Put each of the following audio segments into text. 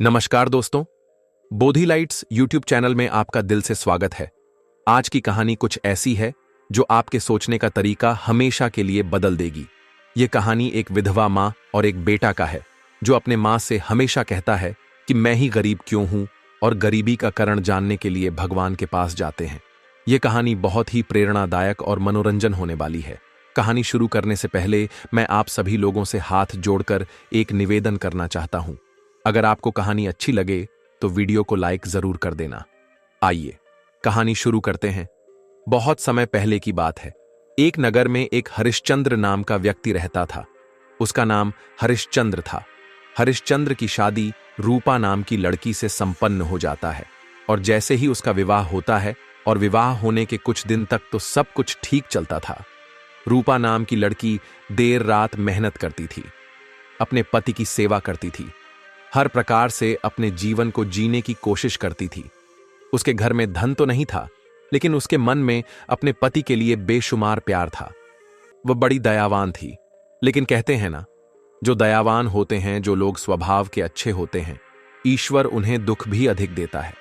नमस्कार दोस्तों, Bodhi lights YouTube channel में आपका दिल से स्वागत है। आज की कहानी कुछ ऐसी है जो आपके सोचने का तरीका हमेशा के लिए बदल देगी। ये कहानी एक विधवा माँ और एक बेटा का है जो अपने माँ से हमेशा कहता है कि मैं ही गरीब क्यों हूं, और गरीबी का कारण जानने के लिए भगवान के पास जाते हैं। ये कहानी बहुत ही प्रेरणादायक और मनोरंजन होने वाली है। कहानी शुरू करने से पहले मैं आप सभी लोगों से हाथ जोड़कर एक निवेदन करना चाहता हूं। अगर आपको कहानी अच्छी लगे तो वीडियो को लाइक जरूर कर देना। आइए कहानी शुरू करते हैं। बहुत समय पहले की बात है। एक नगर में एक हरिश्चंद्र नाम का व्यक्ति रहता था। उसका नाम हरिश्चंद्र था। हरिश्चंद्र की शादी रूपा नाम की लड़की से संपन्न हो जाता है, और जैसे ही उसका विवाह होता है और विवाह होने के कुछ दिन तक तो सब कुछ ठीक चलता था। रूपा नाम की लड़की देर रात मेहनत करती थी, अपने पति की सेवा करती थी, हर प्रकार से अपने जीवन को जीने की कोशिश करती थी। उसके घर में धन तो नहीं था, लेकिन उसके मन में अपने पति के लिए बेशुमार प्यार था। वह बड़ी दयावान थी, लेकिन कहते हैं ना, जो दयावान होते हैं, जो लोग स्वभाव के अच्छे होते हैं, ईश्वर उन्हें दुख भी अधिक देता है।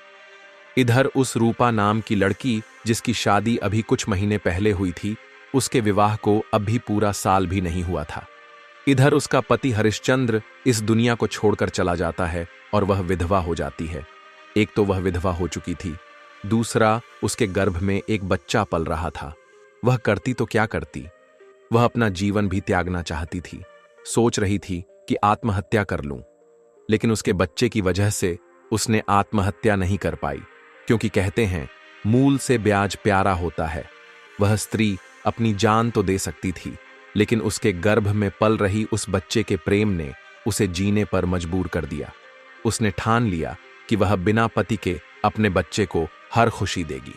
इधर उस रूपा नाम की लड़की, जिसकी शादी अभी कुछ महीने पहले हुई थी, उसके विवाह को अब भी पूरा साल भी नहीं हुआ था। इधर उसका पति हरिश्चंद्र इस दुनिया को छोड़कर चला जाता है और वह विधवा हो जाती है। एक तो वह विधवा हो चुकी थी, दूसरा उसके गर्भ में एक बच्चा पल रहा था। वह करती तो क्या करती, वह अपना जीवन भी त्यागना चाहती थी। सोच रही थी कि आत्महत्या कर लूं, लेकिन उसके बच्चे की वजह से उसने आत्महत्या नहीं कर पाई, क्योंकि कहते हैं मूल से ब्याज प्यारा होता है। वह स्त्री अपनी जान तो दे सकती थी, लेकिन उसके गर्भ में पल रही उस बच्चे के प्रेम ने उसे जीने पर मजबूर कर दिया। उसने ठान लिया कि वह बिना पति के अपने बच्चे को हर खुशी देगी,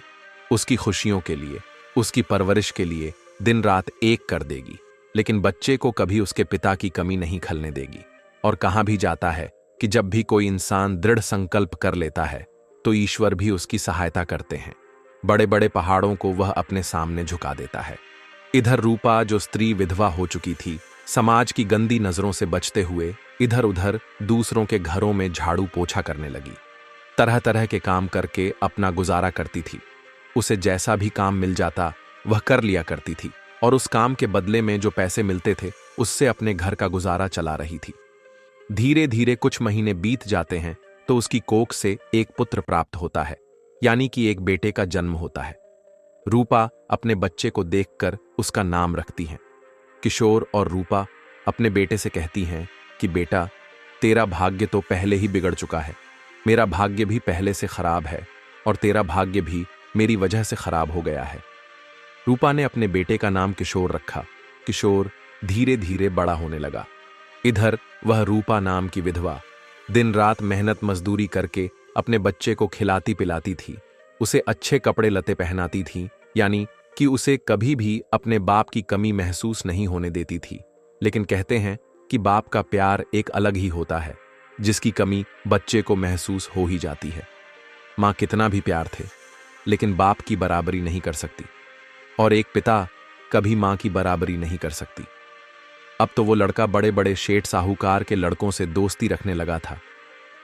उसकी खुशियों के लिए, उसकी परवरिश के लिए दिन रात एक कर देगी, लेकिन बच्चे को कभी उसके पिता की कमी नहीं खलने देगी। और कहाँ भी जाता है कि जब भी कोई इंसान दृढ़ संकल्प कर लेता है तो ईश्वर भी उसकी सहायता करते हैं। बड़े बड़े पहाड़ों को वह अपने सामने झुका देता है। इधर रूपा, जो स्त्री विधवा हो चुकी थी, समाज की गंदी नजरों से बचते हुए इधर उधर दूसरों के घरों में झाड़ू पोछा करने लगी। तरह तरह के काम करके अपना गुजारा करती थी। उसे जैसा भी काम मिल जाता वह कर लिया करती थी, और उस काम के बदले में जो पैसे मिलते थे उससे अपने घर का गुजारा चला रही थी। धीरे धीरे कुछ महीने बीत जाते हैं तो उसकी कोख से एक पुत्र प्राप्त होता है, यानी कि एक बेटे का जन्म होता है। रूपा अपने बच्चे को देखकर उसका नाम रखती हैं किशोर, और रूपा अपने बेटे से कहती हैं कि बेटा, तेरा भाग्य तो पहले ही बिगड़ चुका है, मेरा भाग्य भी पहले से खराब है, और तेरा भाग्य भी मेरी वजह से खराब हो गया है। रूपा ने अपने बेटे का नाम किशोर रखा। किशोर धीरे धीरे बड़ा होने लगा। इधर वह रूपा नाम की विधवा दिन रात मेहनत मजदूरी करके अपने बच्चे को खिलाती पिलाती थी, उसे अच्छे कपड़े लते पहनाती थी, यानी कि उसे कभी भी अपने बाप की कमी महसूस नहीं होने देती थी। लेकिन कहते हैं कि बाप का प्यार एक अलग ही होता है, जिसकी कमी बच्चे को महसूस हो ही जाती है। माँ कितना भी प्यार थे, लेकिन बाप की बराबरी नहीं कर सकती, और एक पिता कभी माँ की बराबरी नहीं कर सकती। अब तो वो लड़का बड़े बड़े शेठ साहूकार के लड़कों से दोस्ती रखने लगा था।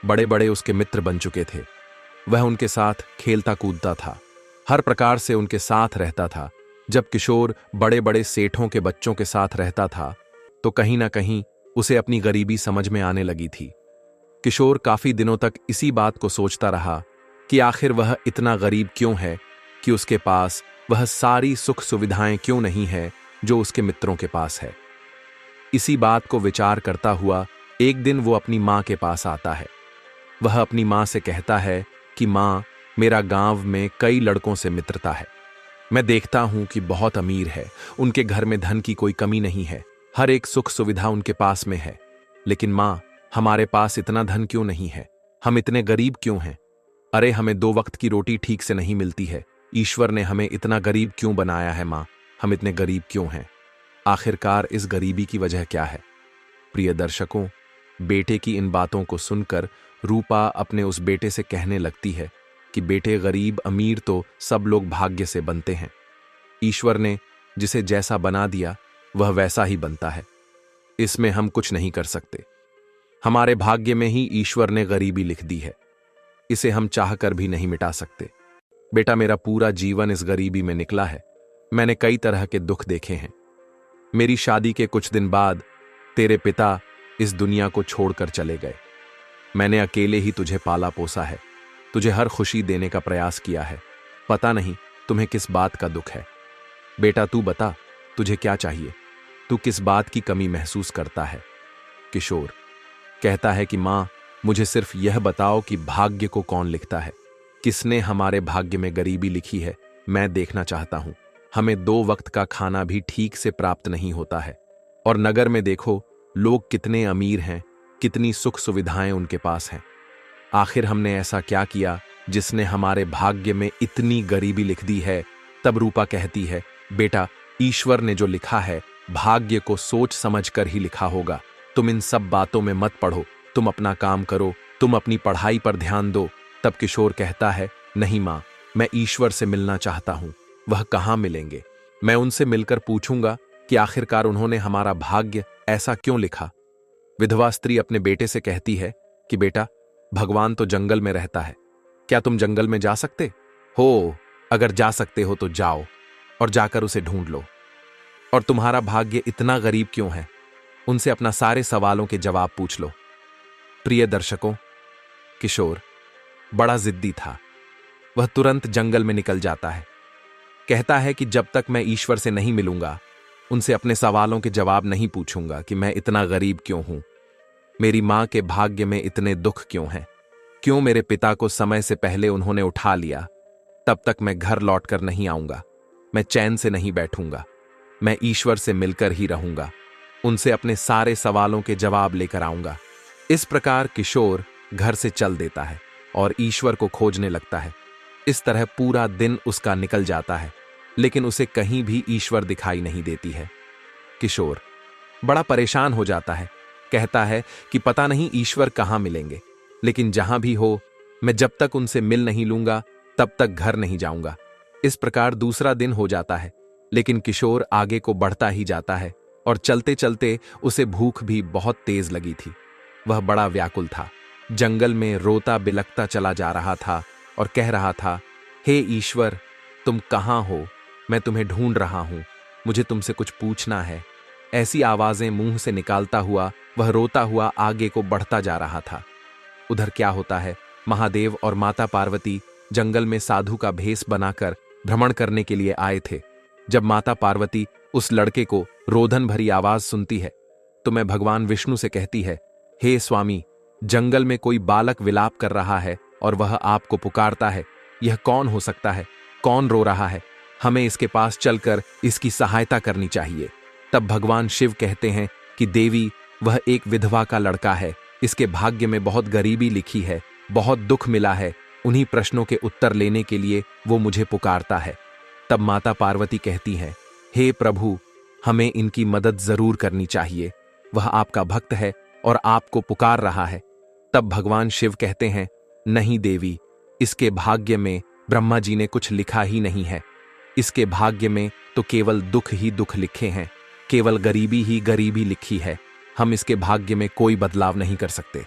बड़े बड़े उसके मित्र बन चुके थे। वह उनके साथ खेलता कूदता था, हर प्रकार से उनके साथ रहता था। जब किशोर बड़े बड़े सेठों के बच्चों के साथ रहता था तो कहीं ना कहीं उसे अपनी गरीबी समझ में आने लगी थी। किशोर काफी दिनों तक इसी बात को सोचता रहा कि आखिर वह इतना गरीब क्यों है, कि उसके पास वह सारी सुख सुविधाएं क्यों नहीं है जो उसके मित्रों के पास है। इसी बात को विचार करता हुआ एक दिन वो अपनी माँ के पास आता है। वह अपनी माँ से कहता है कि माँ, मेरा गांव में कई लड़कों से मित्रता है। मैं देखता हूं कि बहुत अमीर है, उनके घर में धन की कोई कमी नहीं है, हर एक सुख सुविधा उनके पास में है। लेकिन माँ, हमारे पास इतना धन क्यों नहीं है? हम इतने गरीब क्यों हैं? अरे, हमें 2 वक्त की रोटी ठीक से नहीं मिलती है। ईश्वर ने हमें इतना गरीब क्यों बनाया है माँ? हम इतने गरीब क्यों हैं? आखिरकार इस गरीबी की वजह क्या है? प्रिय दर्शकों, बेटे की इन बातों को सुनकर रूपा अपने उस बेटे से कहने लगती है कि बेटे, गरीब अमीर तो सब लोग भाग्य से बनते हैं। ईश्वर ने जिसे जैसा बना दिया वह वैसा ही बनता है, इसमें हम कुछ नहीं कर सकते। हमारे भाग्य में ही ईश्वर ने गरीबी लिख दी है। इसे हम चाहकर भी नहीं मिटा सकते। बेटा, मेरा पूरा जीवन इस गरीबी में निकला है। मैंने कई तरह के दुख देखे हैं। मेरी शादी के कुछ दिन बाद तेरे पिता इस दुनिया को छोड़कर चले गए। मैंने अकेले ही तुझे पाला पोसा है, तुझे हर खुशी देने का प्रयास किया है। पता नहीं तुम्हें किस बात का दुख है। बेटा, तू बता, तुझे क्या चाहिए? तू किस बात की कमी महसूस करता है? किशोर कहता है कि मां, मुझे सिर्फ यह बताओ कि भाग्य को कौन लिखता है? किसने हमारे भाग्य में गरीबी लिखी है? मैं देखना चाहता हूं। हमें 2 वक्त का खाना भी ठीक से प्राप्त नहीं होता है। और नगर में देखो, लोग कितने अमीर हैं, कितनी सुख सुविधाएं उनके पास हैं। आखिर हमने ऐसा क्या किया जिसने हमारे भाग्य में इतनी गरीबी लिख दी है? तब रूपा कहती है, बेटा, ईश्वर ने जो लिखा है भाग्य को सोच समझ कर ही लिखा होगा। तुम इन सब बातों में मत पढ़ो, तुम अपना काम करो, तुम अपनी पढ़ाई पर ध्यान दो। तब किशोर कहता है, नहीं मां, मैं ईश्वर से मिलना चाहता हूं। वह कहां मिलेंगे? मैं उनसे मिलकर पूछूंगा कि आखिरकार उन्होंने हमारा भाग्य ऐसा क्यों लिखा। विधवा स्त्री अपने बेटे से कहती है कि बेटा, भगवान तो जंगल में रहता है, क्या तुम जंगल में जा सकते हो? अगर जा सकते हो तो जाओ और जाकर उसे ढूंढ लो। और तुम्हारा भाग्य इतना गरीब क्यों है? उनसे अपना सारे सवालों के जवाब पूछ लो। प्रिय दर्शकों, किशोर बड़ा जिद्दी था। वह तुरंत जंगल में निकल जाता है। कहता है कि जब तक मैं ईश्वर से नहीं मिलूंगा, उनसे अपने सवालों के जवाब नहीं पूछूंगा कि मैं इतना गरीब क्यों हूं, मेरी मां के भाग्य में इतने दुख क्यों हैं, क्यों मेरे पिता को समय से पहले उन्होंने उठा लिया, तब तक मैं घर लौटकर नहीं आऊंगा। मैं चैन से नहीं बैठूंगा। मैं ईश्वर से मिलकर ही रहूंगा। उनसे अपने सारे सवालों के जवाब लेकर आऊंगा। इस प्रकार किशोर घर से चल देता है और ईश्वर को खोजने लगता है। इस तरह पूरा दिन उसका निकल जाता है, लेकिन उसे कहीं भी ईश्वर दिखाई नहीं देती है। किशोर बड़ा परेशान हो जाता है। कहता है कि पता नहीं ईश्वर कहां मिलेंगे, लेकिन जहां भी हो, मैं जब तक उनसे मिल नहीं लूंगा तब तक घर नहीं जाऊंगा। इस प्रकार दूसरा दिन हो जाता है, लेकिन किशोर आगे को बढ़ता ही जाता है और चलते चलते उसे भूख भी बहुत तेज लगी थी। वह बड़ा व्याकुल था। जंगल में रोता बिलखता चला जा रहा था और कह रहा था, हे ईश्वर, तुम कहां हो? मैं तुम्हें ढूंढ रहा हूं। मुझे तुमसे कुछ पूछना है। ऐसी आवाजें मुंह से निकालता हुआ वह रोता हुआ आगे को बढ़ता जा रहा था। उधर क्या होता है, महादेव और माता पार्वती जंगल में साधु का भेष बनाकर भ्रमण करने के लिए आए थे। जब माता पार्वती उस लड़के को रोदन भरी आवाज सुनती है तो मैं भगवान विष्णु से कहती है, हे स्वामी, जंगल में कोई बालक विलाप कर रहा है और वह आपको पुकारता है। यह कौन हो सकता है? कौन रो रहा है? हमें इसके पास चलकर इसकी सहायता करनी चाहिए। तब भगवान शिव कहते हैं कि देवी, वह एक विधवा का लड़का है। इसके भाग्य में बहुत गरीबी लिखी है, बहुत दुख मिला है। उन्हीं प्रश्नों के उत्तर लेने के लिए वो मुझे पुकारता है। तब माता पार्वती कहती हैं, हे प्रभु, हमें इनकी मदद जरूर करनी चाहिए। वह आपका भक्त है और आपको पुकार रहा है। तब भगवान शिव कहते हैं, नहीं देवी, इसके भाग्य में ब्रह्मा जी ने कुछ लिखा ही नहीं है। इसके भाग्य में तो केवल दुख ही दुख लिखे हैं, केवल गरीबी ही गरीबी लिखी है। हम इसके भाग्य में कोई बदलाव नहीं कर सकते।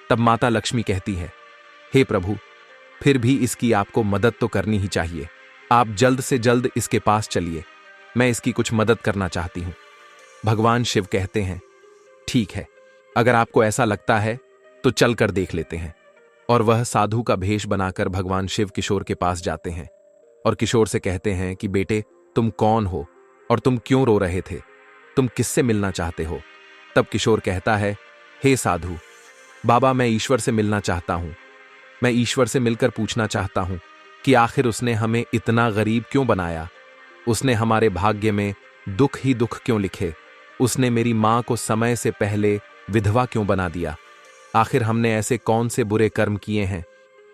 तब माता लक्ष्मी कहती है, हे प्रभु, फिर भी इसकी आपको मदद तो करनी ही चाहिए। आप जल्द से जल्द इसके पास चलिए, मैं इसकी कुछ मदद करना चाहती हूं। भगवान शिव कहते हैं, ठीक है, अगर आपको ऐसा लगता है तो चल कर देख लेते हैं। और वह साधु का भेष बनाकर भगवान शिव किशोर के पास जाते हैं और किशोर से कहते हैं कि बेटे, तुम कौन हो और तुम क्यों रो रहे थे? तुम किससे मिलना चाहते हो? तब किशोर कहता है, हे साधु बाबा, मैं ईश्वर से मिलना चाहता हूं। मैं ईश्वर से मिलकर पूछना चाहता हूं कि आखिर उसने हमें इतना गरीब क्यों बनाया? उसने हमारे भाग्य में दुख ही दुख क्यों लिखे? उसने मेरी मां को समय से पहले विधवा क्यों बना दिया? आखिर हमने ऐसे कौन से बुरे कर्म किए हैं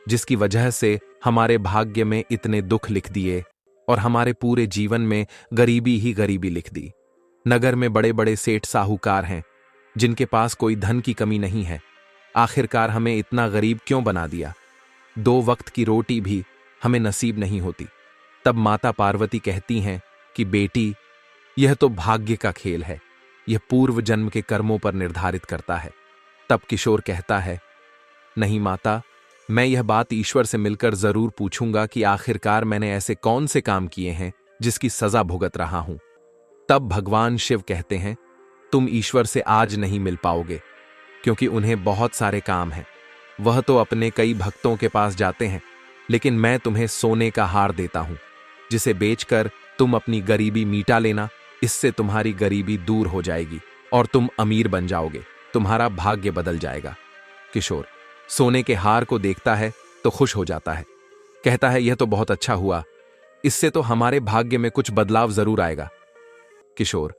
जिसकी वजह से हमारे भाग्य में इतने दुख लिख दिए और हमारे पूरे जीवन में गरीबी ही गरीबी लिख दी? नगर में बड़े बड़े सेठ साहूकार हैं जिनके पास कोई धन की कमी नहीं है। आखिरकार हमें इतना गरीब क्यों बना दिया? 2 वक्त की रोटी भी हमें नसीब नहीं होती। तब माता पार्वती कहती हैं कि बेटी, यह तो भाग्य का खेल है, यह पूर्व जन्म के कर्मों पर निर्धारित करता है। तब किशोर कहता है, नहीं माता, मैं यह बात ईश्वर से मिलकर जरूर पूछूंगा कि आखिरकार मैंने ऐसे कौन से काम किए हैं जिसकी सजा भुगत रहा हूं। तब भगवान शिव कहते हैं, तुम ईश्वर से आज नहीं मिल पाओगे, क्योंकि उन्हें बहुत सारे काम हैं। वह तो अपने कई भक्तों के पास जाते हैं, लेकिन मैं तुम्हें सोने का हार देता हूं, जिसे बेचकर तुम अपनी गरीबी मिटा लेना। इससे तुम्हारी गरीबी दूर हो जाएगी और तुम अमीर बन जाओगे, तुम्हारा भाग्य बदल जाएगा। किशोर सोने के हार को देखता है तो खुश हो जाता है, कहता है, यह तो बहुत अच्छा हुआ, इससे तो हमारे भाग्य में कुछ बदलाव जरूर आएगा। किशोर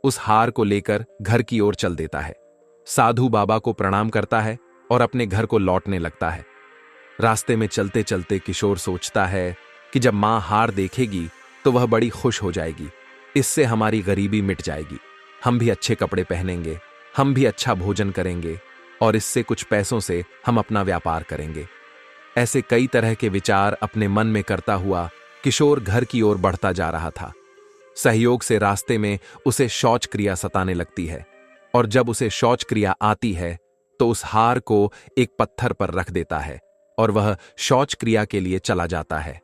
उस हार को लेकर घर की ओर चल देता है, साधु बाबा को प्रणाम करता है और अपने घर को लौटने लगता है। रास्ते में चलते चलते किशोर सोचता है कि जब मां हार देखेगी तो वह बड़ी खुश हो जाएगी, इससे हमारी गरीबी मिट जाएगी, हम भी अच्छे कपड़े पहनेंगे, हम भी अच्छा भोजन करेंगे और इससे कुछ पैसों से हम अपना व्यापार करेंगे। ऐसे कई तरह के विचार अपने मन में करता हुआ किशोर घर की ओर बढ़ता जा रहा था। सहयोग से रास्ते में उसे शौच क्रिया सताने लगती है, और जब उसे शौच क्रिया आती है तो उस हार को एक पत्थर पर रख देता है और वह शौच क्रिया के लिए चला जाता है।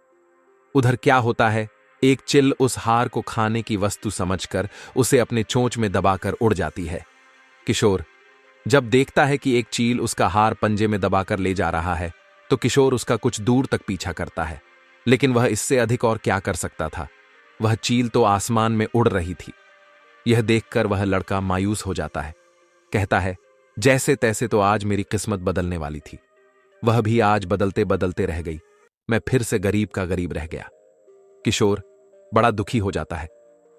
उधर क्या होता है, एक चिल उस हार को खाने की वस्तु समझकर उसे अपने चोंच में दबाकर उड़ जाती है। किशोर जब देखता है कि एक चील उसका हार पंजे में दबाकर ले जा रहा है, तो किशोर उसका कुछ दूर तक पीछा करता है, लेकिन वह इससे अधिक और क्या कर सकता था। वह चील तो आसमान में उड़ रही थी। यह देखकर वह लड़का मायूस हो जाता है, कहता है, जैसे तैसे तो आज मेरी किस्मत बदलने वाली थी, वह भी आज बदलते बदलते रह गई। मैं फिर से गरीब का गरीब रह गया। किशोर बड़ा दुखी हो जाता है,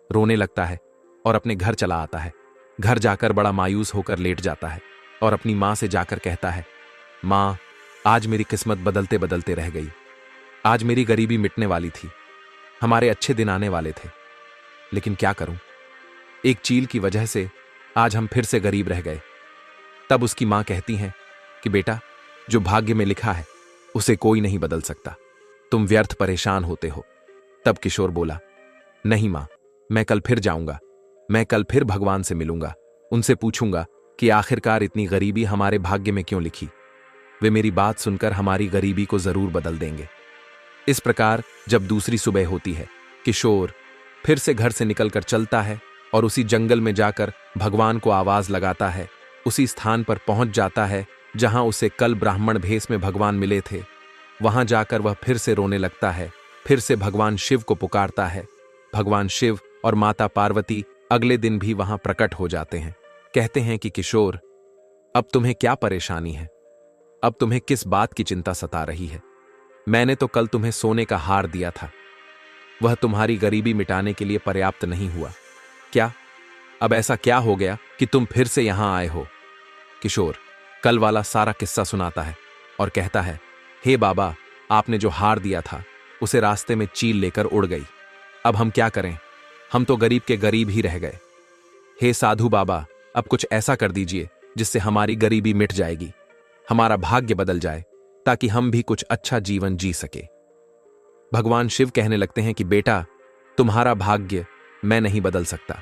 रोने लगता है और अपने घर चला आता है। घर जाकर बड़ा मायूस होकर लेट जाता है और अपनी मां से जाकर कहता है, मां, आज मेरी किस्मत बदलते बदलते रह गई। आज मेरी गरीबी मिटने वाली थी, हमारे अच्छे दिन आने वाले थे, लेकिन क्या करूं, एक चील की वजह से आज हम फिर से गरीब रह गए। तब उसकी मां कहती हैं कि बेटा, जो भाग्य में लिखा है उसे कोई नहीं बदल सकता, तुम व्यर्थ परेशान होते हो। तब किशोर बोला, नहीं मां, मैं कल फिर जाऊंगा, मैं कल फिर भगवान से मिलूंगा, उनसे पूछूंगा कि आखिरकार इतनी गरीबी हमारे भाग्य में क्यों लिखी। वे मेरी बात सुनकर हमारी गरीबी को जरूर बदल देंगे। इस प्रकार जब दूसरी सुबह होती है, किशोर फिर से घर से निकलकर चलता है और उसी जंगल में जाकर भगवान को आवाज लगाता है। उसी स्थान पर पहुंच जाता है जहां उसे कल ब्राह्मण भेष में भगवान मिले थे। वहां जाकर वह फिर से रोने लगता है, फिर से भगवान शिव को पुकारता है। भगवान शिव और माता पार्वती अगले दिन भी वहां प्रकट हो जाते हैं। कहते हैं कि किशोर, अब तुम्हें क्या परेशानी है, अब तुम्हें किस बात की चिंता सता रही है। मैंने तो कल तुम्हें सोने का हार दिया था, वह तुम्हारी गरीबी मिटाने के लिए पर्याप्त नहीं हुआ क्या? अब ऐसा क्या हो गया कि तुम फिर से यहां आए हो? किशोर कल वाला सारा किस्सा सुनाता है और कहता है, हे बाबा, आपने जो हार दिया था उसे रास्ते में चील लेकर उड़ गई। अब हम क्या करें, हम तो गरीब के गरीब ही रह गए। हे साधु बाबा, अब कुछ ऐसा कर दीजिए जिससे हमारी गरीबी मिट जाएगी, हमारा भाग्य बदल जाए, ताकि हम भी कुछ अच्छा जीवन जी सके। भगवान शिव कहने लगते हैं कि बेटा, तुम्हारा भाग्य मैं नहीं बदल सकता।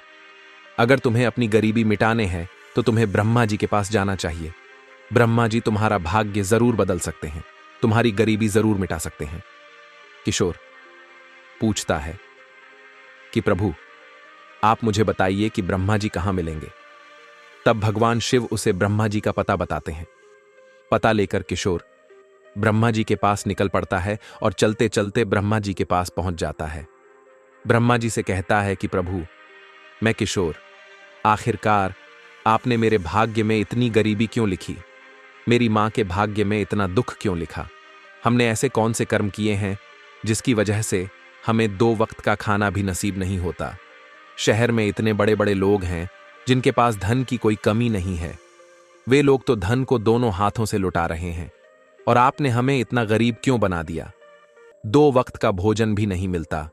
अगर तुम्हें अपनी गरीबी मिटाने हैं तो तुम्हें ब्रह्मा जी के पास जाना चाहिए। ब्रह्मा जी तुम्हारा भाग्य जरूर बदल सकते हैं, तुम्हारी गरीबी जरूर मिटा सकते हैं। किशोर पूछता है कि प्रभु, आप मुझे बताइए कि ब्रह्मा जी कहां मिलेंगे। तब भगवान शिव उसे ब्रह्मा जी का पता बताते हैं। पता लेकर किशोर ब्रह्मा जी के पास निकल पड़ता है और चलते चलते ब्रह्मा जी के पास पहुंच जाता है। ब्रह्मा जी से कहता है कि प्रभु, मैं किशोर, आखिरकार आपने मेरे भाग्य में इतनी गरीबी क्यों लिखी, मेरी मां के भाग्य में इतना दुख क्यों लिखा। हमने ऐसे कौन से कर्म किए हैं जिसकी वजह से हमें 2 वक्त का खाना भी नसीब नहीं होता। शहर में इतने बड़े बड़े लोग हैं जिनके पास धन की कोई कमी नहीं है, वे लोग तो धन को दोनों हाथों से लुटा रहे हैं, और आपने हमें इतना गरीब क्यों बना दिया, 2 वक्त का भोजन भी नहीं मिलता।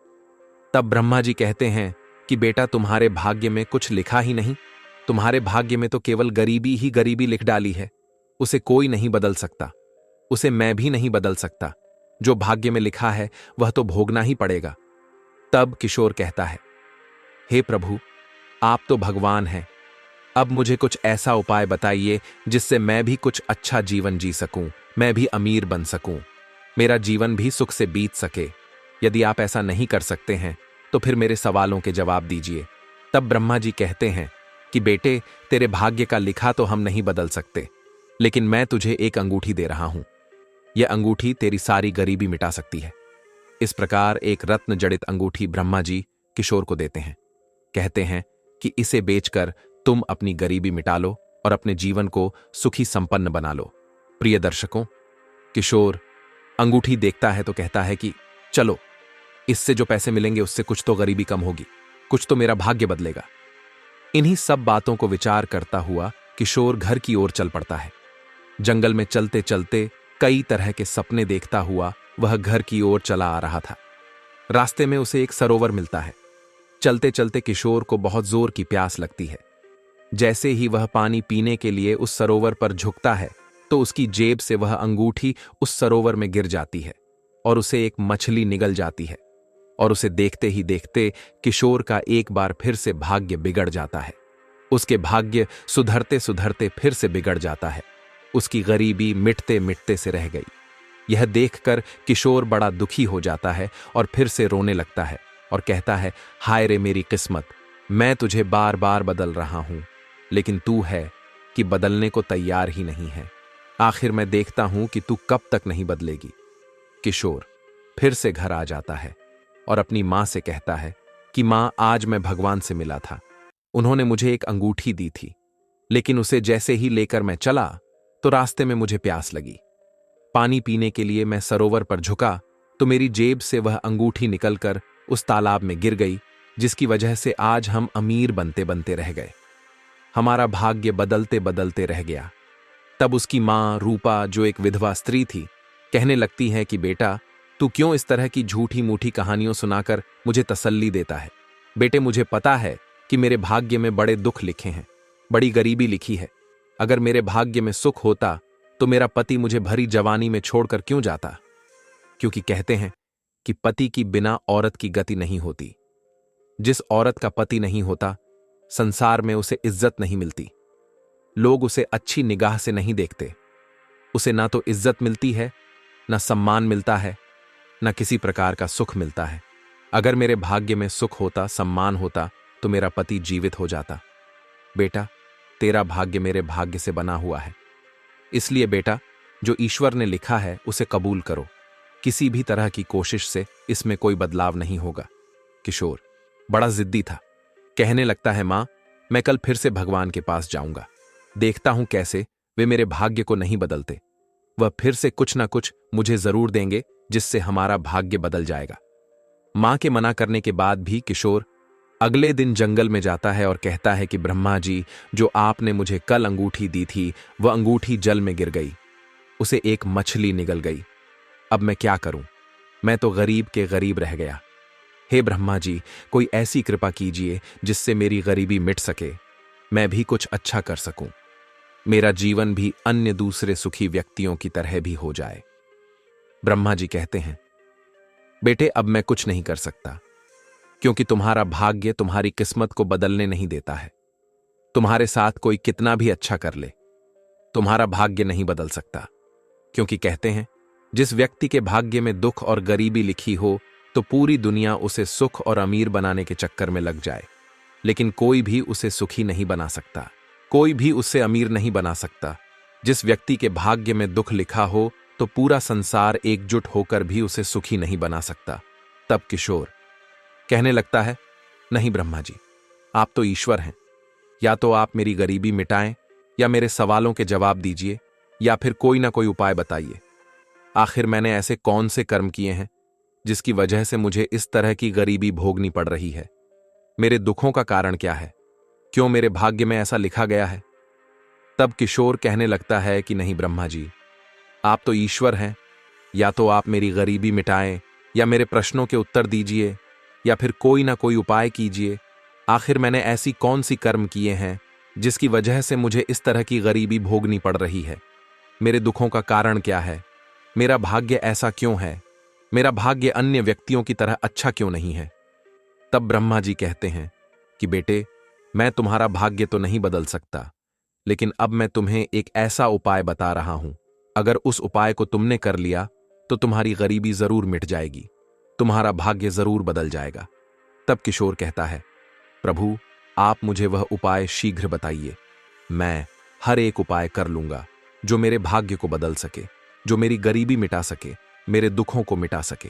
तब ब्रह्मा जी कहते हैं कि बेटा, तुम्हारे भाग्य में कुछ लिखा ही नहीं, तुम्हारे भाग्य में तो केवल गरीबी ही गरीबी लिख डाली है, उसे कोई नहीं बदल सकता, उसे मैं भी नहीं बदल सकता। जो भाग्य में लिखा है वह तो भोगना ही पड़ेगा। तब किशोर कहता है, हे प्रभु, आप तो भगवान हैं, अब मुझे कुछ ऐसा उपाय बताइए जिससे मैं भी कुछ अच्छा जीवन जी सकूं, मैं भी अमीर बन सकूं, मेरा जीवन भी सुख से बीत सके। यदि आप ऐसा नहीं कर सकते हैं तो फिर मेरे सवालों के जवाब दीजिए। तब ब्रह्मा जी कहते हैं कि बेटे, तेरे भाग्य का लिखा तो हम नहीं बदल सकते, लेकिन मैं तुझे एक अंगूठी दे रहा हूं। यह अंगूठी तेरी सारी गरीबी मिटा सकती है। इस प्रकार एक रत्न जड़ित अंगूठी ब्रह्मा जी किशोर को देते हैं। कहते हैं कि इसे बेचकर तुम अपनी गरीबी मिटा लो और अपने जीवन को सुखी संपन्न बना लो। प्रिय दर्शकों, किशोर अंगूठी देखता है तो कहता है कि चलो, इससे जो पैसे मिलेंगे उससे कुछ तो गरीबी कम होगी, कुछ तो मेरा भाग्य बदलेगा। इन्हीं सब बातों को विचार करता हुआ किशोर घर की ओर चल पड़ता है। जंगल में चलते चलते कई तरह के सपने देखता हुआ वह घर की ओर चला आ रहा था। रास्ते में उसे एक सरोवर मिलता है। चलते चलते किशोर को बहुत जोर की प्यास लगती है। जैसे ही वह पानी पीने के लिए उस सरोवर पर झुकता है तो उसकी जेब से वह अंगूठी उस सरोवर में गिर जाती है और उसे एक मछली निगल जाती है। और उसे देखते ही देखते किशोर का एक बार फिर से भाग्य बिगड़ जाता है। उसके भाग्य सुधरते सुधरते फिर से बिगड़ जाता है। उसकी गरीबी मिटते मिटते से रह गई। यह देखकर किशोर बड़ा दुखी हो जाता है और फिर से रोने लगता है और कहता है, हाय रे मेरी किस्मत, मैं तुझे बार बार बदल रहा हूं, लेकिन तू है कि बदलने को तैयार ही नहीं है। आखिर मैं देखता हूं कि तू कब तक नहीं बदलेगी। किशोर फिर से घर आ जाता है और अपनी मां से कहता है कि मां, आज मैं भगवान से मिला था। उन्होंने मुझे एक अंगूठी दी थी, लेकिन उसे जैसे ही लेकर मैं चला तो रास्ते में मुझे प्यास लगी। पानी पीने के लिए मैं सरोवर पर झुका तो मेरी जेब से वह अंगूठी निकलकर उस तालाब में गिर गई, जिसकी वजह से आज हम अमीर बनते बनते रह गए। हमारा भाग्य बदलते बदलते रह गया। तब उसकी मां रूपा, जो एक विधवा स्त्री थी, कहने लगती है कि बेटा, तू क्यों इस तरह की झूठी मूठी कहानियों सुनाकर मुझे तसल्ली देता है। बेटे, मुझे पता है कि मेरे भाग्य में बड़े दुख लिखे हैं, बड़ी गरीबी लिखी है। अगर मेरे भाग्य में सुख होता तो मेरा पति मुझे भरी जवानी में छोड़कर क्यों जाता। क्योंकि कहते हैं कि पति की बिना औरत की गति नहीं होती। जिस औरत का पति नहीं होता, संसार में उसे इज्जत नहीं मिलती। लोग उसे अच्छी निगाह से नहीं देखते। उसे ना तो इज्जत मिलती है, ना सम्मान मिलता है, ना किसी प्रकार का सुख मिलता है। अगर मेरे भाग्य में सुख होता, सम्मान होता, तो मेरा पति जीवित हो जाता। बेटा, तेरा भाग्य मेरे भाग्य से बना हुआ है। इसलिए बेटा, जो ईश्वर ने लिखा है उसे कबूल करो। किसी भी तरह की कोशिश से इसमें कोई बदलाव नहीं होगा। किशोर बड़ा जिद्दी था। कहने लगता है, मां, मैं कल फिर से भगवान के पास जाऊंगा। देखता हूं कैसे वे मेरे भाग्य को नहीं बदलते। वह फिर से कुछ ना कुछ मुझे जरूर देंगे, जिससे हमारा भाग्य बदल जाएगा। मां के मना करने के बाद भी किशोर अगले दिन जंगल में जाता है और कहता है कि ब्रह्मा जी, जो आपने मुझे कल अंगूठी दी थी, वह अंगूठी जल में गिर गई। उसे एक मछली निगल गई। अब मैं क्या करूं? मैं तो गरीब के गरीब रह गया। हे ब्रह्मा जी, कोई ऐसी कृपा कीजिए जिससे मेरी गरीबी मिट सके, मैं भी कुछ अच्छा कर सकूं, मेरा जीवन भी अन्य दूसरे सुखी व्यक्तियों की तरह भी हो जाए। ब्रह्मा जी कहते हैं, बेटे, अब मैं कुछ नहीं कर सकता, क्योंकि तुम्हारा भाग्य तुम्हारी किस्मत को बदलने नहीं देता है। तुम्हारे साथ कोई कितना भी अच्छा कर ले, तुम्हारा भाग्य नहीं बदल सकता। क्योंकि कहते हैं, जिस व्यक्ति के भाग्य में दुख और गरीबी लिखी हो तो पूरी दुनिया उसे सुख और अमीर बनाने के चक्कर में लग जाए, लेकिन कोई भी उसे सुखी नहीं बना सकता, कोई भी उसे अमीर नहीं बना सकता। जिस व्यक्ति के भाग्य में दुख लिखा हो तो पूरा संसार एकजुट होकर भी उसे सुखी नहीं बना सकता। तब किशोर कहने लगता है, नहीं ब्रह्मा जी, आप तो ईश्वर हैं। या तो आप मेरी गरीबी मिटाएं, या मेरे सवालों के जवाब दीजिए, या फिर कोई ना कोई उपाय बताइए। आखिर मैंने ऐसे कौन से कर्म किए हैं जिसकी वजह से मुझे इस तरह की गरीबी भोगनी पड़ रही है? मेरे दुखों का कारण क्या है? क्यों मेरे भाग्य में ऐसा लिखा गया है? तब किशोर कहने लगता है कि नहीं ब्रह्मा जी, आप तो ईश्वर हैं। या तो आप मेरी गरीबी मिटाएं, या मेरे प्रश्नों के उत्तर दीजिए, या फिर कोई ना कोई उपाय कीजिए। आखिर मैंने ऐसी कौन सी कर्म किए हैं जिसकी वजह से मुझे इस तरह की गरीबी भोगनी पड़ रही है? मेरे दुखों का कारण क्या है? मेरा भाग्य ऐसा क्यों है? मेरा भाग्य अन्य व्यक्तियों की तरह अच्छा क्यों नहीं है? तब ब्रह्मा जी कहते हैं कि बेटे, मैं तुम्हारा भाग्य तो नहीं बदल सकता, लेकिन अब मैं तुम्हें एक ऐसा उपाय बता रहा हूं। अगर उस उपाय को तुमने कर लिया तो तुम्हारी गरीबी जरूर मिट जाएगी, तुम्हारा भाग्य जरूर बदल जाएगा। तब किशोर कहता है, प्रभु, आप मुझे वह उपाय शीघ्र बताइए। मैं हर एक उपाय कर लूंगा जो मेरे भाग्य को बदल सके, जो मेरी गरीबी मिटा सके, मेरे दुखों को मिटा सके।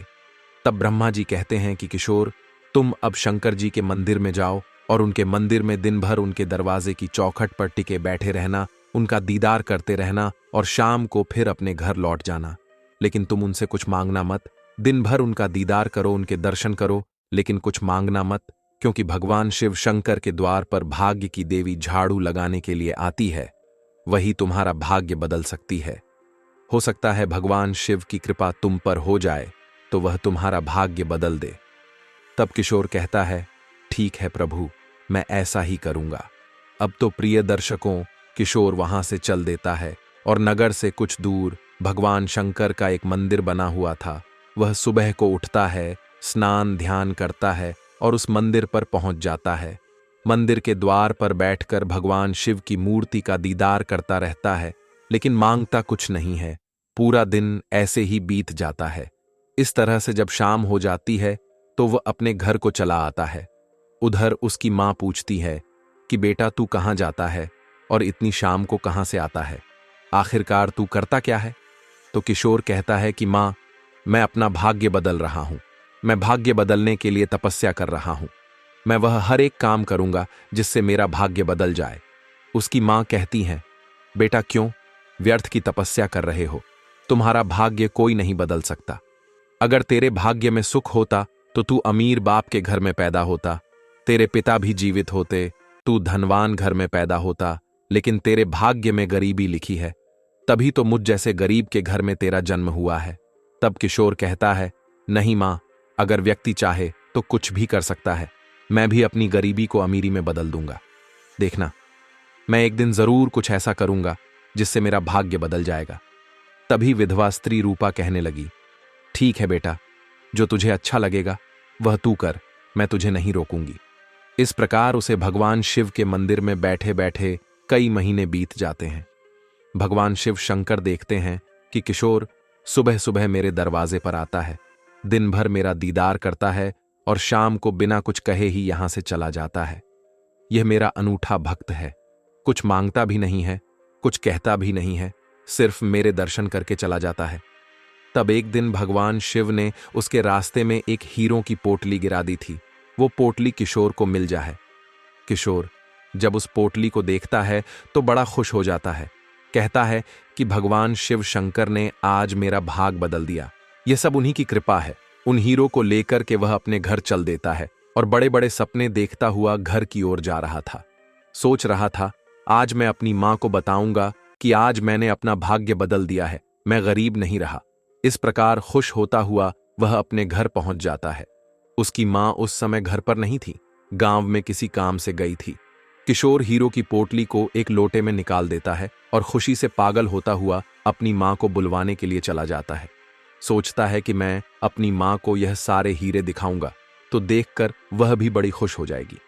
तब ब्रह्मा जी कहते हैं कि किशोर, तुम अब शंकर जी के मंदिर में जाओ और उनके मंदिर में दिन भर उनके दरवाजे की चौखट पर टिके बैठे रहना, उनका दीदार करते रहना और शाम को फिर अपने घर लौट जाना। लेकिन तुम उनसे कुछ मांगना मत। दिन भर उनका दीदार करो, उनके दर्शन करो, लेकिन कुछ मांगना मत, क्योंकि भगवान शिव शंकर के द्वार पर भाग्य की देवी झाड़ू लगाने के लिए आती है। वही तुम्हारा भाग्य बदल सकती है। हो सकता है भगवान शिव की कृपा तुम पर हो जाए तो वह तुम्हारा भाग्य बदल दे। तब किशोर कहता है, ठीक है प्रभु, मैं ऐसा ही करूंगा। अब तो प्रिय दर्शकों, किशोर वहां से चल देता है और नगर से कुछ दूर भगवान शंकर का एक मंदिर बना हुआ था। वह सुबह को उठता है, स्नान ध्यान करता है और उस मंदिर पर पहुंच जाता है। मंदिर के द्वार पर बैठकर भगवान शिव की मूर्ति का दीदार करता रहता है, लेकिन मांगता कुछ नहीं है। पूरा दिन ऐसे ही बीत जाता है। इस तरह से जब शाम हो जाती है तो वह अपने घर को चला आता है। उधर उसकी मां पूछती है कि बेटा, तू कहाँ जाता है और इतनी शाम को कहाँ से आता है? आखिरकार तू करता क्या है? तो किशोर कहता है कि मां, मैं अपना भाग्य बदल रहा हूं। मैं भाग्य बदलने के लिए तपस्या कर रहा हूं। मैं वह हर एक काम करूंगा जिससे मेरा भाग्य बदल जाए। उसकी मां कहती हैं, बेटा क्यों व्यर्थ की तपस्या कर रहे हो? तुम्हारा भाग्य कोई नहीं बदल सकता। अगर तेरे भाग्य में सुख होता तो तू अमीर बाप के घर में पैदा होता, तेरे पिता भी जीवित होते, तू धनवान घर में पैदा होता, लेकिन तेरे भाग्य में गरीबी लिखी है, तभी तो मुझ जैसे गरीब के घर में तेरा जन्म हुआ है। तब किशोर कहता है, नहीं मां, अगर व्यक्ति चाहे तो कुछ भी कर सकता है। मैं भी अपनी गरीबी को अमीरी में बदल दूंगा। देखना, मैं एक दिन जरूर कुछ ऐसा करूंगा जिससे मेरा भाग्य बदल जाएगा। तभी विधवा स्त्री रूपा कहने लगी, ठीक है बेटा, जो तुझे अच्छा लगेगा वह तू कर, मैं तुझे नहीं रोकूंगी। इस प्रकार उसे भगवान शिव के मंदिर में बैठे बैठे कई महीने बीत जाते हैं। भगवान शिव शंकर देखते हैं कि किशोर सुबह सुबह मेरे दरवाजे पर आता है, दिन भर मेरा दीदार करता है और शाम को बिना कुछ कहे ही यहां से चला जाता है। यह मेरा अनूठा भक्त है, कुछ मांगता भी नहीं है, कुछ कहता भी नहीं है, सिर्फ मेरे दर्शन करके चला जाता है। तब एक दिन भगवान शिव ने उसके रास्ते में एक हीरों की पोटली गिरा दी थी। वो पोटली किशोर को मिल जाए। किशोर जब उस पोटली को देखता है तो बड़ा खुश हो जाता है। कहता है कि भगवान शिव शंकर ने आज मेरा भाग बदल दिया। यह सब उन्हीं की कृपा है। उन हीरो को लेकर के वह अपने घर चल देता है और बड़े बड़े सपने देखता हुआ घर की ओर जा रहा था। सोच रहा था, आज मैं अपनी मां को बताऊंगा कि आज मैंने अपना भाग्य बदल दिया है, मैं गरीब नहीं रहा। इस प्रकार खुश होता हुआ वह अपने घर पहुंच जाता है। उसकी मां उस समय घर पर नहीं थी, गांव में किसी काम से गई थी। किशोर हीरो की पोटली को एक लोटे में निकाल देता है और खुशी से पागल होता हुआ अपनी मां को बुलवाने के लिए चला जाता है। सोचता है कि मैं अपनी मां को यह सारे हीरे दिखाऊंगा तो देखकर वह भी बड़ी खुश हो जाएगी।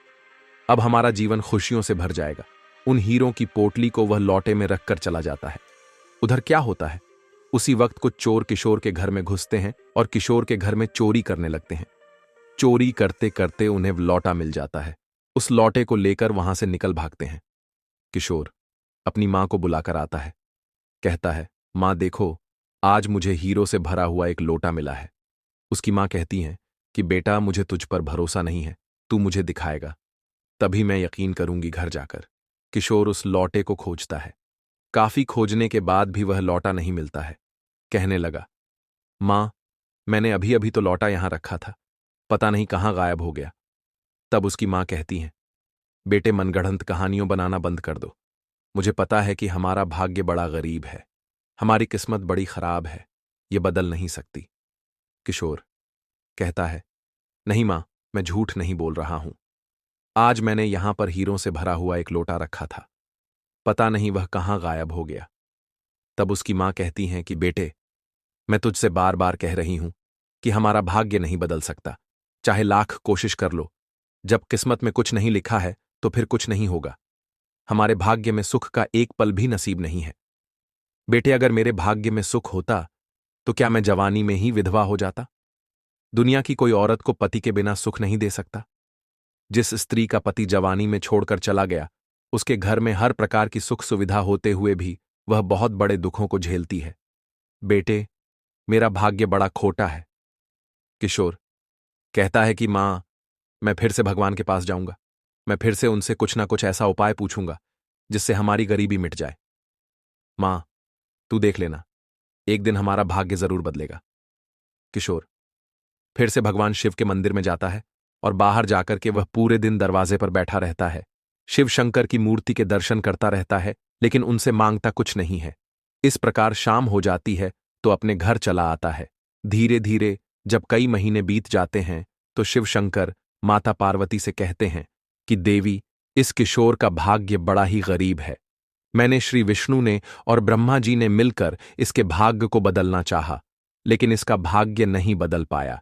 अब हमारा जीवन खुशियों से भर जाएगा। उन हीरों की पोटली को वह लोटे में रखकर चला जाता है। उधर क्या होता है, उसी वक्त कुछ चोर किशोर के घर में घुसते हैं और किशोर के घर में चोरी करने लगते हैं। चोरी करते करते उन्हें लौटा मिल जाता है। उस लौटे को लेकर वहां से निकल भागते हैं। किशोर अपनी मां को बुलाकर आता है। कहता है, मां देखो, आज मुझे हीरो से भरा हुआ एक लोटा मिला है। उसकी मां कहती है कि बेटा, मुझे तुझ पर भरोसा नहीं है, तू मुझे दिखाएगा, तभी मैं यकीन करूंगी घर जाकर। किशोर उस लौटे को खोजता है। काफी खोजने के बाद भी वह लौटा नहीं मिलता है। कहने लगा, मां, मैंने अभी अभी तो लौटा यहां रखा था, पता नहीं कहां गायब हो गया। तब उसकी मां कहती हैं, बेटे, मनगढ़ंत कहानियों बनाना बंद कर दो। मुझे पता है कि हमारा भाग्य बड़ा गरीब है, हमारी किस्मत बड़ी खराब है, ये बदल नहीं सकती। किशोर कहता है, नहीं मां, मैं झूठ नहीं बोल रहा हूं। आज मैंने यहां पर हीरों से भरा हुआ एक लोटा रखा था, पता नहीं वह कहां गायब हो गया। तब उसकी मां कहती हैं कि बेटे, मैं तुझसे बार बार कह रही हूं कि हमारा भाग्य नहीं बदल सकता, चाहे लाख कोशिश कर लो। जब किस्मत में कुछ नहीं लिखा है तो फिर कुछ नहीं होगा। हमारे भाग्य में सुख का एक पल भी नसीब नहीं है। बेटे, अगर मेरे भाग्य में सुख होता तो क्या मैं जवानी में ही विधवा हो जाता? दुनिया की कोई औरत को पति के बिना सुख नहीं दे सकता। जिस स्त्री का पति जवानी में छोड़कर चला गया, उसके घर में हर प्रकार की सुख सुविधा होते हुए भी वह बहुत बड़े दुखों को झेलती है। बेटे, मेरा भाग्य बड़ा खोटा है। किशोर कहता है कि मां, मैं फिर से भगवान के पास जाऊंगा। मैं फिर से उनसे कुछ ना कुछ ऐसा उपाय पूछूंगा जिससे हमारी गरीबी मिट जाए। मां, तू देख लेना, एक दिन हमारा भाग्य जरूर बदलेगा। किशोर फिर से भगवान शिव के मंदिर में जाता है और बाहर जाकर के वह पूरे दिन दरवाजे पर बैठा रहता है। शिव शंकर की मूर्ति के दर्शन करता रहता है, लेकिन उनसे मांगता कुछ नहीं है। इस प्रकार शाम हो जाती है तो अपने घर चला आता है। धीरे धीरे जब कई महीने बीत जाते हैं तो शिव शंकर माता पार्वती से कहते हैं कि देवी, इस किशोर का भाग्य बड़ा ही गरीब है। मैंने श्री विष्णु ने और ब्रह्मा जी ने मिलकर इसके भाग्य को बदलना चाहा, लेकिन इसका भाग्य नहीं बदल पाया,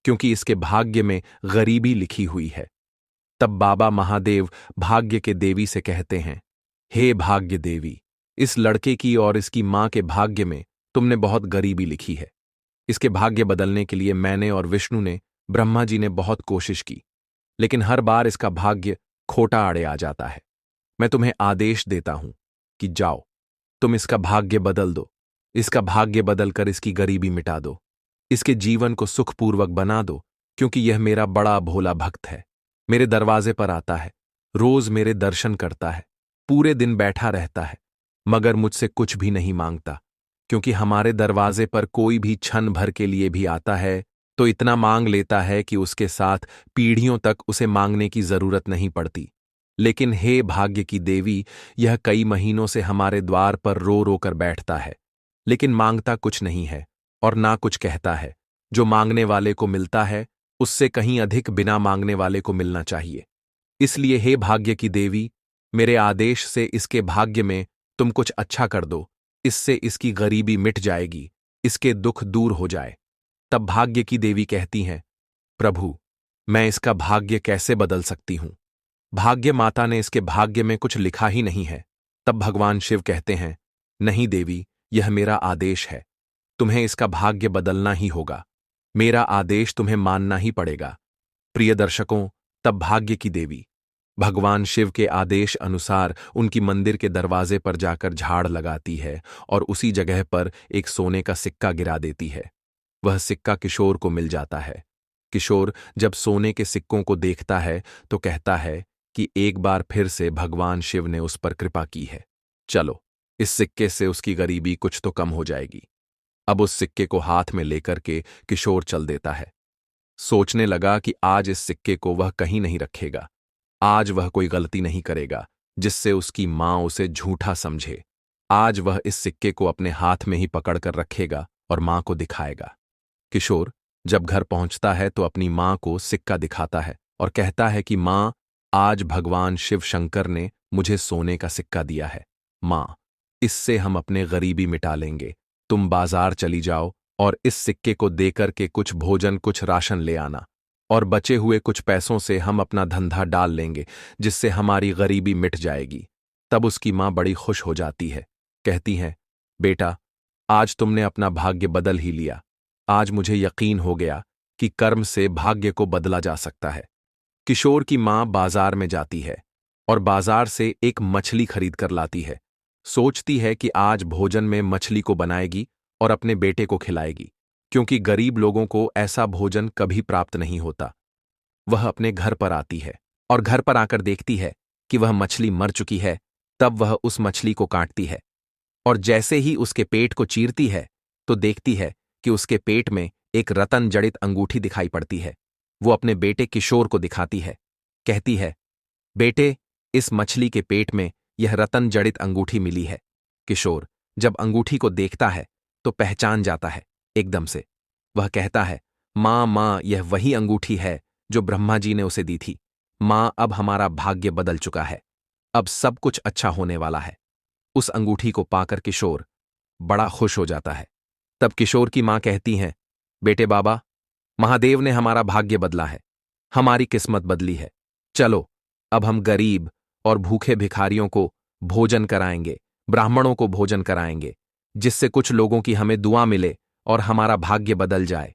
क्योंकि इसके भाग्य में गरीबी लिखी हुई है। तब बाबा महादेव भाग्य के देवी से कहते हैं, हे भाग्य देवी, इस लड़के की और इसकी मां के भाग्य में तुमने बहुत गरीबी लिखी है। इसके भाग्य बदलने के लिए मैंने और विष्णु ने, ब्रह्मा जी ने बहुत कोशिश की, लेकिन हर बार इसका भाग्य खोटा आड़े आ जाता है। मैं तुम्हें आदेश देता हूं कि जाओ, तुम इसका भाग्य बदल दो। इसका भाग्य बदलकर इसकी गरीबी मिटा दो। इसके जीवन को सुखपूर्वक बना दो, क्योंकि यह मेरा बड़ा भोला भक्त है। मेरे दरवाजे पर आता है, रोज मेरे दर्शन करता है, पूरे दिन बैठा रहता है, मगर मुझसे कुछ भी नहीं मांगता। क्योंकि हमारे दरवाजे पर कोई भी क्षण भर के लिए भी आता है तो इतना मांग लेता है कि उसके साथ पीढ़ियों तक उसे मांगने की जरूरत नहीं पड़ती। लेकिन हे भाग्य की देवी, यह कई महीनों से हमारे द्वार पर रो रो कर बैठता है, लेकिन मांगता कुछ नहीं है और ना कुछ कहता है। जो मांगने वाले को मिलता है उससे कहीं अधिक बिना मांगने वाले को मिलना चाहिए। इसलिए हे भाग्य की देवी, मेरे आदेश से इसके भाग्य में तुम कुछ अच्छा कर दो। इससे इसकी गरीबी मिट जाएगी, इसके दुख दूर हो जाए। तब भाग्य की देवी कहती हैं, प्रभु, मैं इसका भाग्य कैसे बदल सकती हूं? भाग्य माता ने इसके भाग्य में कुछ लिखा ही नहीं है। तब भगवान शिव कहते हैं, नहीं देवी, यह मेरा आदेश है। तुम्हें इसका भाग्य बदलना ही होगा। मेरा आदेश तुम्हें मानना ही पड़ेगा। प्रिय दर्शकों, तब भाग्य की देवी भगवान शिव के आदेश अनुसार उनकी मंदिर के दरवाजे पर जाकर झाड़ लगाती है और उसी जगह पर एक सोने का सिक्का गिरा देती है। वह सिक्का किशोर को मिल जाता है। किशोर जब सोने के सिक्कों को देखता है तो कहता है कि एक बार फिर से भगवान शिव ने उस पर कृपा की है। चलो, इस सिक्के से उसकी गरीबी कुछ तो कम हो जाएगी। अब उस सिक्के को हाथ में लेकर के किशोर चल देता है। सोचने लगा कि आज इस सिक्के को वह कहीं नहीं रखेगा। आज वह कोई गलती नहीं करेगा जिससे उसकी मां उसे झूठा समझे। आज वह इस सिक्के को अपने हाथ में ही पकड़कर रखेगा और मां को दिखाएगा। किशोर जब घर पहुंचता है तो अपनी मां को सिक्का दिखाता है और कहता है कि मां, आज भगवान शिव शंकर ने मुझे सोने का सिक्का दिया है। मां, इससे हम अपने गरीबी मिटा लेंगे। तुम बाजार चली जाओ और इस सिक्के को देकर के कुछ भोजन, कुछ राशन ले आना, और बचे हुए कुछ पैसों से हम अपना धंधा डाल लेंगे, जिससे हमारी गरीबी मिट जाएगी। तब उसकी मां बड़ी खुश हो जाती है। कहती है, बेटा, आज तुमने अपना भाग्य बदल ही लिया। आज मुझे यकीन हो गया कि कर्म से भाग्य को बदला जा सकता है। किशोर की मां बाजार में जाती है और बाजार से एक मछली खरीद कर लाती है। सोचती है कि आज भोजन में मछली को बनाएगी और अपने बेटे को खिलाएगी, क्योंकि गरीब लोगों को ऐसा भोजन कभी प्राप्त नहीं होता। वह अपने घर पर आती है और घर पर आकर देखती है कि वह मछली मर चुकी है। तब वह उस मछली को काटती है और जैसे ही उसके पेट को चीरती है तो देखती है कि उसके पेट में एक रतन जड़ित अंगूठी दिखाई पड़ती है। वो अपने बेटे किशोर को दिखाती है। कहती है, बेटे, इस मछली के पेट में यह रतन जड़ित अंगूठी मिली है। किशोर जब अंगूठी को देखता है तो पहचान जाता है एकदम से। वह कहता है, मां मां, यह वही अंगूठी है जो ब्रह्मा जी ने उसे दी थी। मां, अब हमारा भाग्य बदल चुका है। अब सब कुछ अच्छा होने वाला है। उस अंगूठी को पाकर किशोर बड़ा खुश हो जाता है। तब किशोर की मां कहती हैं, बेटे बाबा, महादेव ने हमारा भाग्य बदला है, हमारी किस्मत बदली है। चलो, अब हम गरीब और भूखे भिखारियों को भोजन कराएंगे, ब्राह्मणों को भोजन कराएंगे, जिससे कुछ लोगों की हमें दुआ मिले और हमारा भाग्य बदल जाए।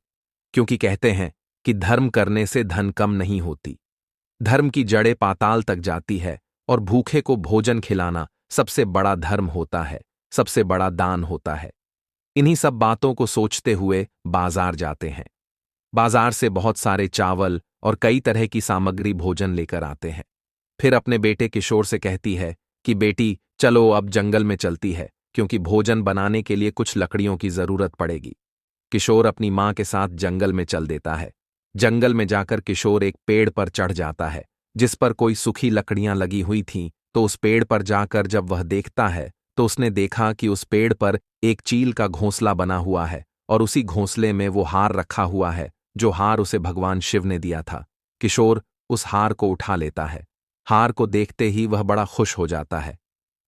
क्योंकि कहते हैं कि धर्म करने से धन कम नहीं होती। धर्म की जड़ें पाताल तक जाती है और भूखे को भोजन खिलाना सबसे बड़ा धर्म होता है, सबसे बड़ा दान होता है। इन्हीं सब बातों को सोचते हुए बाजार जाते हैं। बाजार से बहुत सारे चावल और कई तरह की सामग्री भोजन लेकर आते हैं। फिर अपने बेटे किशोर से कहती है कि बेटी चलो अब जंगल में चलती है, क्योंकि भोजन बनाने के लिए कुछ लकड़ियों की जरूरत पड़ेगी। किशोर अपनी मां के साथ जंगल में चल देता है। जंगल में जाकर किशोर एक पेड़ पर चढ़ जाता है, जिस पर कोई सूखी लकड़ियां लगी हुई थीं। तो उस पेड़ पर जाकर जब वह देखता है तो उसने देखा कि उस पेड़ पर एक चील का घोंसला बना हुआ है और उसी घोंसले में वो हार रखा हुआ है, जो हार उसे भगवान शिव ने दिया था। किशोर उस हार को उठा लेता है। हार को देखते ही वह बड़ा खुश हो जाता है।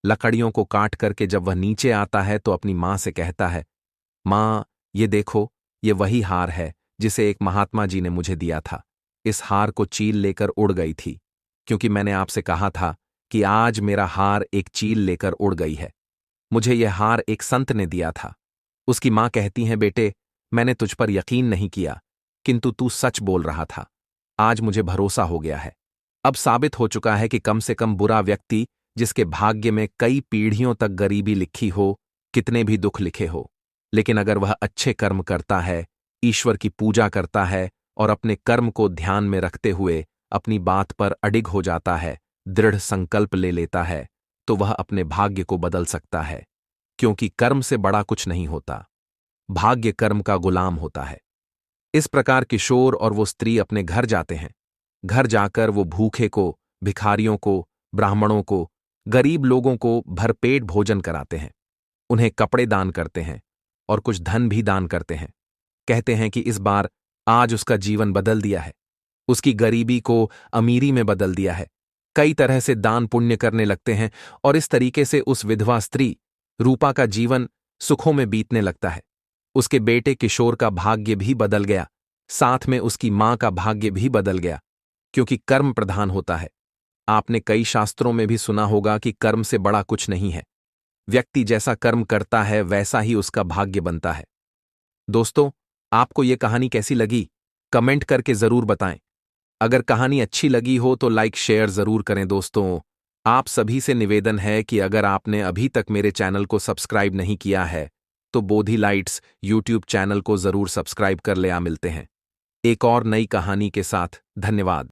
लकड़ियों को काट करके जब वह नीचे आता है तो अपनी मां से कहता है, मां, ये देखो, ये वही हार है जिसे एक महात्मा जी ने मुझे दिया था। इस हार को चील लेकर उड़ गई थी, क्योंकि मैंने आपसे कहा था कि आज मेरा हार एक चील लेकर उड़ गई है। मुझे यह हार एक संत ने दिया था। उसकी मां कहती हैं, बेटे, मैंने तुझ पर यकीन नहीं किया, किंतु तू सच बोल रहा था। आज मुझे भरोसा हो गया है। अब साबित हो चुका है कि कम से कम बुरा व्यक्ति, जिसके भाग्य में कई पीढ़ियों तक गरीबी लिखी हो, कितने भी दुख लिखे हो, लेकिन अगर वह अच्छे कर्म करता है, ईश्वर की पूजा करता है और अपने कर्म को ध्यान में रखते हुए अपनी बात पर अडिग हो जाता है, दृढ़ संकल्प ले लेता है, तो वह अपने भाग्य को बदल सकता है। क्योंकि कर्म से बड़ा कुछ नहीं होता, भाग्य कर्म का गुलाम होता है। इस प्रकार किशोर और वो स्त्री अपने घर जाते हैं। घर जाकर वो भूखे को, भिखारियों को, ब्राह्मणों को, गरीब लोगों को भरपेट भोजन कराते हैं। उन्हें कपड़े दान करते हैं और कुछ धन भी दान करते हैं। कहते हैं कि इस बार आज उसका जीवन बदल दिया है, उसकी गरीबी को अमीरी में बदल दिया है। कई तरह से दान पुण्य करने लगते हैं और इस तरीके से उस विधवा स्त्री रूपा का जीवन सुखों में बीतने लगता है। उसके बेटे किशोर का भाग्य भी बदल गया, साथ में उसकी मां का भाग्य भी बदल गया, क्योंकि कर्म प्रधान होता है। आपने कई शास्त्रों में भी सुना होगा कि कर्म से बड़ा कुछ नहीं है। व्यक्ति जैसा कर्म करता है वैसा ही उसका भाग्य बनता है। दोस्तों, आपको ये कहानी कैसी लगी? कमेंट करके जरूर बताएं। अगर कहानी अच्छी लगी हो तो लाइक शेयर जरूर करें। दोस्तों, आप सभी से निवेदन है कि अगर आपने अभी तक मेरे चैनल को सब्सक्राइब नहीं किया है तो बोधी लाइट्स यूट्यूब चैनल को जरूर सब्सक्राइब कर ले। मिलते हैं एक और नई कहानी के साथ। धन्यवाद।